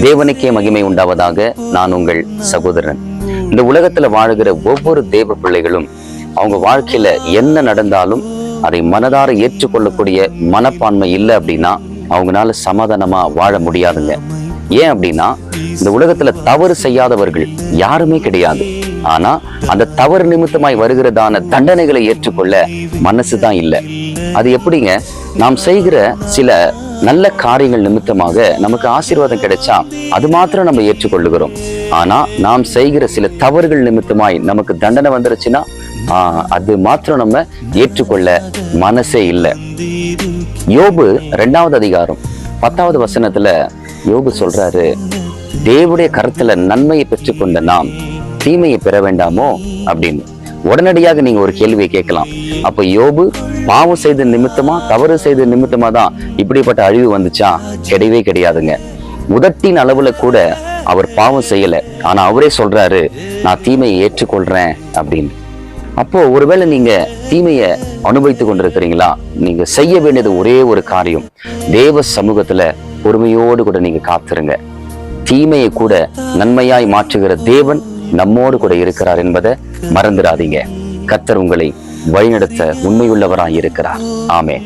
தேவனுக்கே மகிமை உண்டாவதாக. நான் உங்கள் சகோதரன். இந்த உலகத்துல வாழுகிற ஒவ்வொரு தேவ பிள்ளைகளும் அவங்க வாழ்க்கையில என்ன நடந்தாலும் அதை மனதார ஏற்றுக்கொள்ளக்கூடிய மனப்பான்மை இல்லை அப்படின்னா அவங்களால சமாதானமா வாழ முடியாதுங்க. ஏன் அப்படின்னா இந்த உலகத்துல தவறு செய்யாதவர்கள் யாருமே கிடையாது. ஆனா அந்த தவறு நிமித்தமாய் வருகிறதான தண்டனைகளை ஏற்றுக்கொள்ள மனசுதான் இல்லை. அது எப்படிங்க? நாம் செய்கிற சில நல்ல காரியங்கள் நிமித்தமாக நமக்கு ஆசீர்வாதம் கிடைச்சா அது மாத்திரம் நம்ம ஏற்றுக்கொள்ளுகிறோம். ஆனா நாம் செய்கிற சில தவறுகள் நிமித்தமாய் நமக்கு தண்டனை வந்துருச்சுன்னா அது மாத்திரம் நம்ம ஏற்றுக்கொள்ள மனசே இல்லை. யோபு 2வது அதிகாரம் 10வது வசனத்துல யோபு சொல்றாரு, தேவனுடைய கருத்துல நன்மையை பெற்றுக்கொண்ட நாம் தீமையை பெற வேண்டாமோ அப்படின்னு. உடனடியாக நீங்க ஒரு கேள்வியை கேட்கலாம், அப்ப யோபு பாவம் செய்த நிமித்தமா தவறு செய்த நிமித்தமா தான் இப்படிப்பட்ட அழிவு வந்துச்சா? கிடையவே கிடையாதுங்க. உதட்டின் அளவுல கூட அவர் பாவம் செய்யல. ஆனா அவரே சொல்றாரு, நான் தீமையை ஏற்றுக்கொள்றேன் அப்படின்னு. அப்போ ஒருவேளை நீங்க தீமையை அனுபவித்து கொண்டிருக்கிறீங்களா? நீங்க செய்ய வேண்டியது ஒரே ஒரு காரியம், தேவ சமூகத்துல பொறுமையோடு கூட நீங்க காத்துருங்க. தீமையை கூட நன்மையாய் மாற்றுகிற தேவன் நம்மோடு கூட இருக்கிறார் என்பதை மறந்துடாதீங்க. கர்த்தர் உங்களை வழிநடத்த உண்மையுள்ளவராய் இருக்கிறார். ஆமென்.